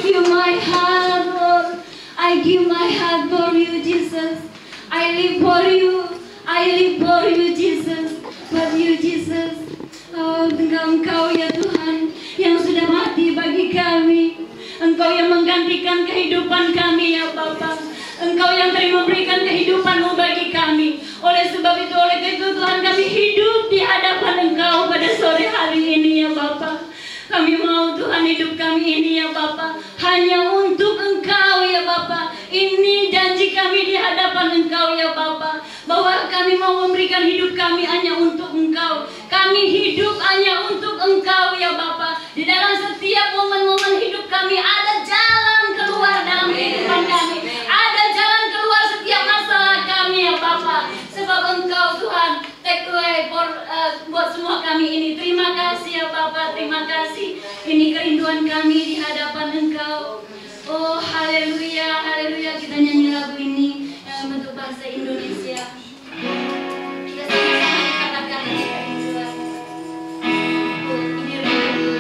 give you my heart, Lord. I give my heart for you, Jesus. I live for you. I live for you, Jesus. For you, Jesus. Oh, Engkau ya Tuhan yang sudah mati bagi kami. Engkau yang menggantikan kehidupan kami ya Bapa. Engkau yang telah memberikan kehidupan-Mu bagi kami. Oleh sebab itu, oleh itu Tuhan, kami hidup di hadapan Engkau pada sore hari ini ya Bapa. Kami mau Tuhan hidup kami ini ya Bapa hanya untuk Engkau ya Bapa. Ini janji kami di hadapan Engkau ya Bapa, bahwa kami mau memberikan hidup kami hanya untuk Engkau. Kami hidup hanya untuk Engkau ya Bapa. Di dalam setiap momen-momen hidup kami ada jalan keluar dalam kehidupan kami. Ada jalan keluar setiap masalah kami ya Bapa. Sebab Engkau Tuhan take away buat semua kami ini. Terima kasih ya Bapa, terima kasih. Ini kerinduan kami di hadapan Engkau. Oh haleluya, haleluya. Kita nyanyi lagu ini yang bentuk bahasa Indonesia. Kita sama-sama katakan ini kerinduan. Oh, ini rindu.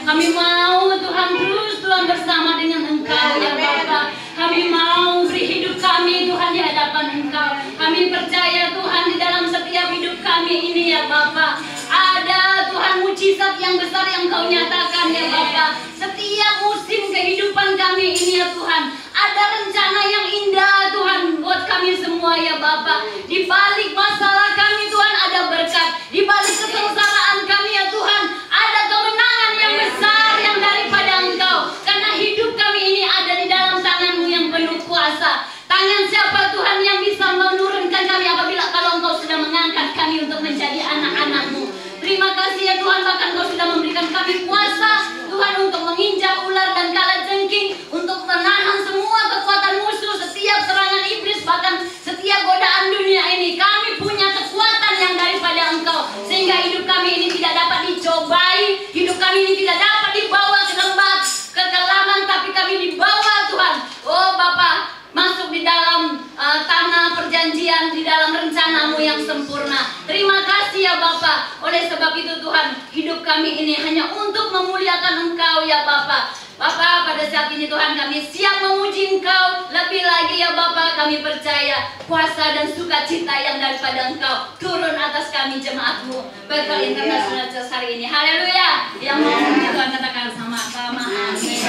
Kami mau Tuhan terus Tuhan bersama dengan Engkau ya Bapa. Kami mau beri hidup kami Tuhan di hadapan Engkau. Kami percaya Tuhan di dalam setiap hidup kami ini ya Bapa, ada Tuhan mujizat yang besar yang Kau nyatakan ya Bapa. Setiap musim kehidupan kami ini ya Tuhan, ada rencana yang indah Tuhan buat kami semua ya Bapa. Di balik masalah kami Tuhan ada berkat. Di balik kesengsaraan kami ya Tuhan ada kemenangan yang besar yang daripada Engkau. Karena hidup kami ini ada di dalam tangan-Mu yang penuh kuasa. Tangan siapa Tuhan yang bisa menurunkan kami apabila kalau Engkau sudah mengangkat kami untuk menjadi anak-anak-Mu. Terima kasih ya Tuhan, bahkan Kau sudah memberikan kami kuasa Tuhan untuk menginjak ular dan kalajengking, untuk menahan semua kekuatan musuh, setiap serangan iblis, bahkan setiap godaan dunia ini. Kami punya kekuatan yang daripada Engkau, sehingga hidup kami ini tidak dapat dicobai, hidup kami ini tidak dapat dibawa ke lembah kekelaman, tapi kami dibawa Tuhan. Oh Bapa, masuk di dalam tanah perjanjian, di dalam rencana-Mu yang sempurna. Terima kasih ya Bapa. Oleh sebab itu Tuhan, hidup kami ini hanya untuk memuliakan Engkau ya Bapa. Bapa, pada saat ini Tuhan, kami siap memuji Engkau. Lebih lagi ya Bapa, kami percaya kuasa dan sukacita yang daripada Engkau turun atas kami jemaat-Mu Bethel International Church hari ini. Haleluya. Yang mau memuji Tuhan katakan sama-sama amin.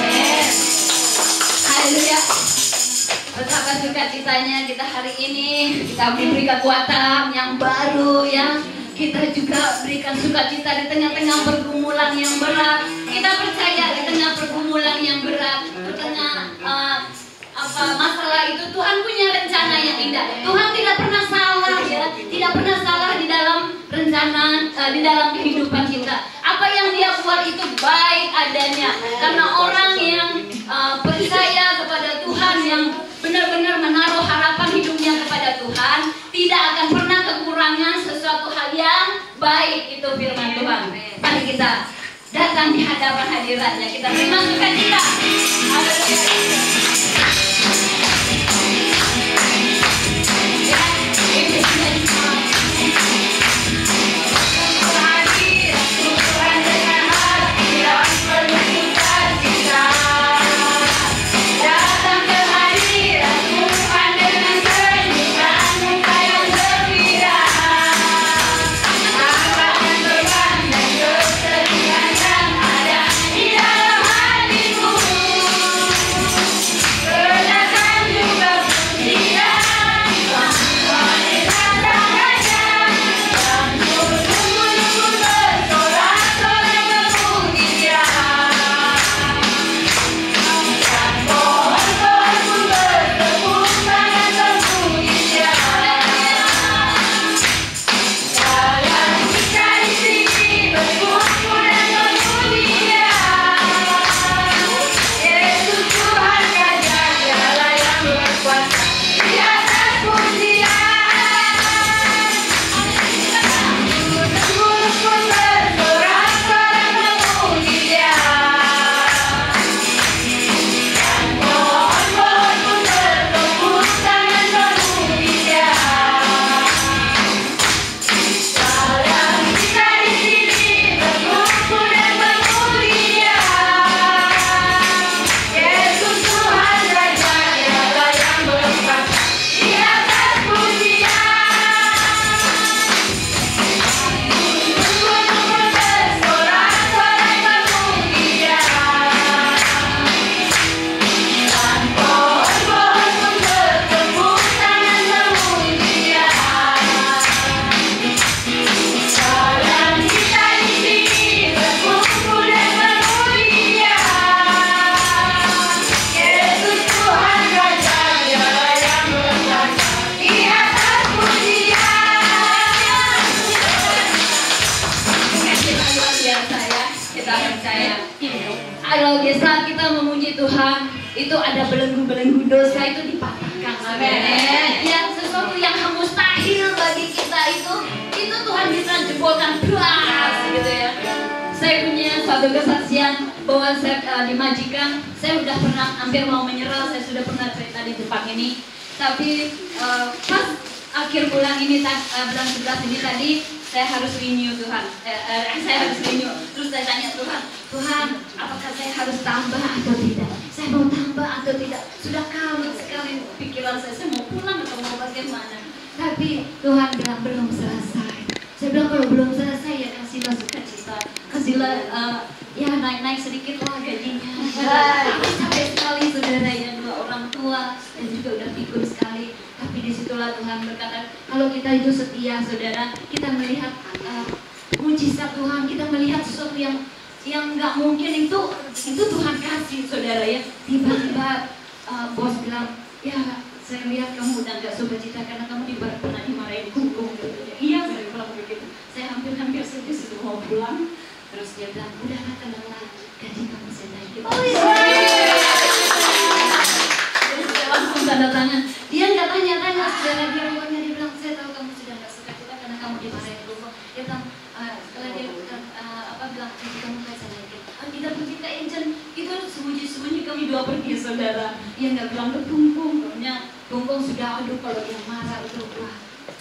Haleluya. Betapa sukacitanya kita hari ini, kita diberi kekuatan yang baru ya. Kita juga berikan sukacita di tengah-tengah pergumulan yang berat. Kita percaya di tengah pergumulan yang berat, di tengah masalah itu Tuhan punya rencana yang indah. Tuhan tidak pernah salah ya, tidak pernah salah di dalam rencana, di dalam kehidupan kita. Apa yang Dia buat itu baik adanya. Karena orang yang percaya kepada Tuhan, yang benar-benar menaruh harapan hidupnya kepada Tuhan, tidak akan pernah kekurangan sesuatu hal yang baik. Itu firman Tuhan. Mari kita datang di hadapan hadiratnya, kita terima sukacita. Kalau di saat kita memuji Tuhan, itu ada belenggu-belenggu dosa itu dipatahkan. Amin. Ya, sesuatu yang mustahil bagi kita itu Tuhan bisa jebolkan keras gitu ya. Saya punya suatu kesaksian bahwa saya di majikan, saya sudah pernah hampir mau menyerah, saya sudah pernah cerita di Jepang ini. Tapi pas akhir bulan ini, bulan 11 ini tadi, saya harus renew Tuhan. Saya harus renew. Terus saya tanya Tuhan, apakah saya harus tambah atau tidak? Saya mau tambah atau tidak? Sudah kalut sekali pikiran saya mau pulang atau mau bagaimana? Tapi Tuhan bilang belum selesai. Saya bilang kalau belum selesai ya kasihlah sukacita, kasihlah ya naik sedikit lah gajinya. Sampai sekali saudara ya, 2 orang tua dan juga udah pikun sekali. Tapi disitulah Tuhan berkata, kalau kita itu setia saudara, kita melihat mujizat Tuhan, kita melihat sesuatu yang nggak mungkin itu Tuhan kasih saudara ya. Tiba-tiba bos bilang, ya saya lihat kamu udah nggak sukacita karena kamu pernah dimarahin hukum gitu. Iya, saya bilang begitu. Saya hampir sedih sudah mau pulang. Terus dia bilang, udahlah tenanglah, gaji kamu saya naikin. Terus dia langsung tanda tangan. Dia nggak tanya-tanya, saudara, dia pokoknya dia bilang, saya tahu kamu sudah nggak suka kita karena kamu dimarahin dulu. Dia bilang, setelah dia bilang, gaji kamu saya naikin. Kita pergi ke agent, itu sembunyi-sembunyi kami dua pergi, saudara. Dia nggak bilang ke Bungkung, Bungkung sudah, aduh kalau dia marah itu, wah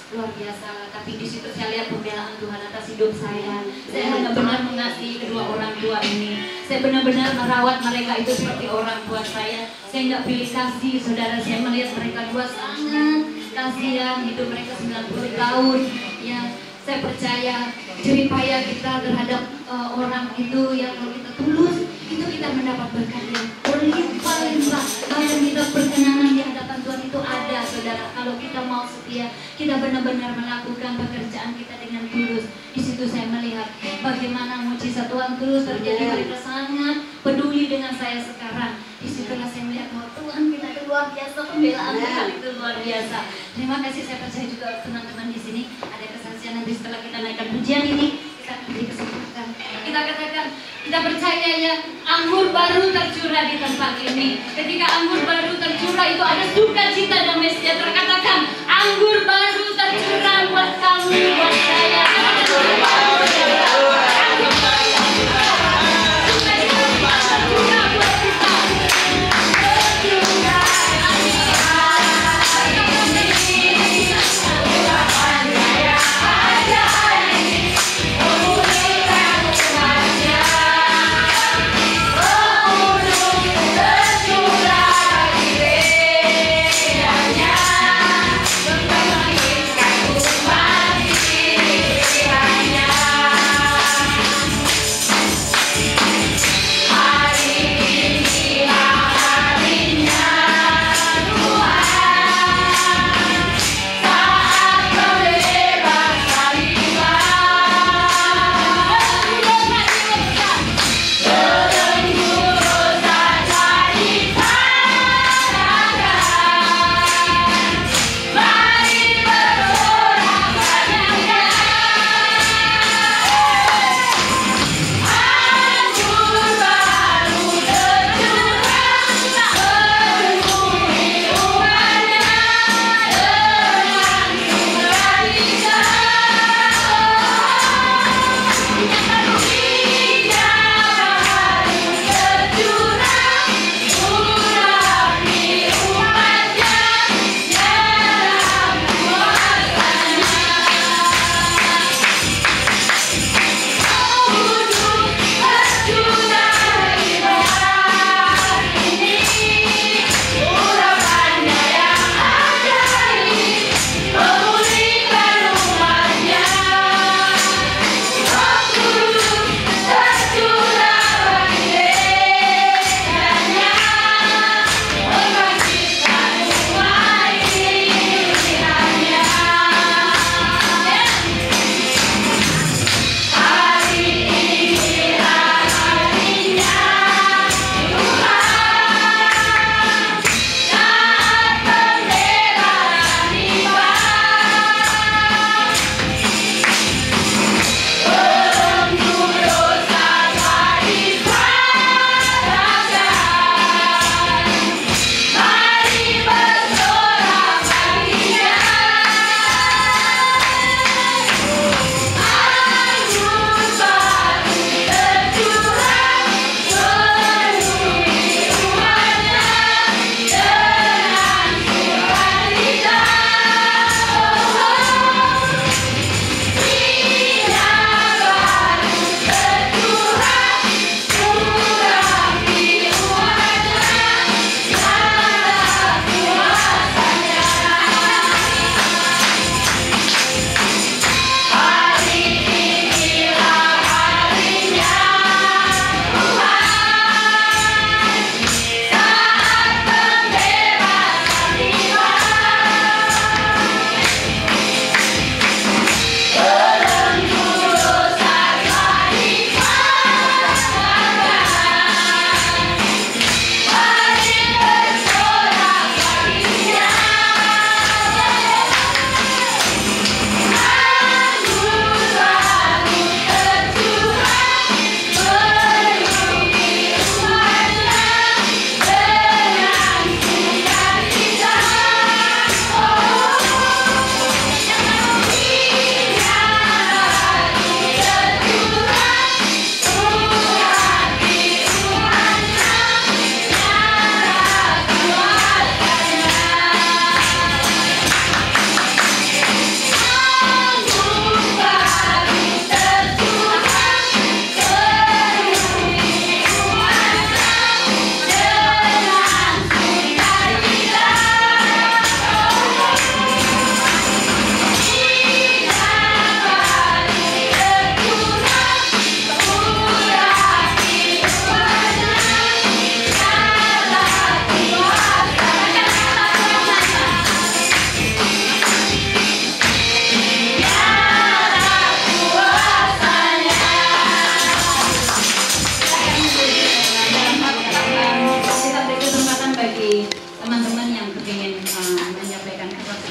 luar biasa. Tapi di situ saya lihat pembelaan Tuhan atas hidup saya. Saya benar-benar mengasihi kedua orang tua ini. Saya benar-benar merawat mereka itu seperti orang tua saya. Saya nggak pilih kasih, saudara. Saya melihat mereka dua sangat kasihan, hidup mereka 90 tahun. Ya, saya percaya jeripaya kita terhadap orang itu yang kalau kita tulus, itu kita mendapat berkat yang berlimpah-limpah. Bahkan kita berkenanan di hadapan Tuhan itu ada, saudara. Kalau kita mau setia, kita benar-benar melakukan pekerjaan kita dengan tulus. Di situ saya melihat bagaimana mujizat Tuhan terus terjadi. Mereka sangat peduli dengan saya sekarang. Di situlah saya melihat bahwa Tuhan kita itu luar biasa, pembelaan Tuhan itu luar biasa. Terima kasih, saya percaya juga teman-teman di sini ada kesaksian. Nanti setelah kita naikkan pujian ini, kita beri kesempatan. Kita katakan, kita percaya ya, anggur baru tercurah di tempat ini. Ketika anggur baru tercurah itu ada sukacita dan sejahtera. Katakan, anggur baru tercurah buat kamu, buat saya. Anggur baru tercurah. Anggur baru tercurah. Sukacita tercurah buat kita.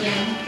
Ya.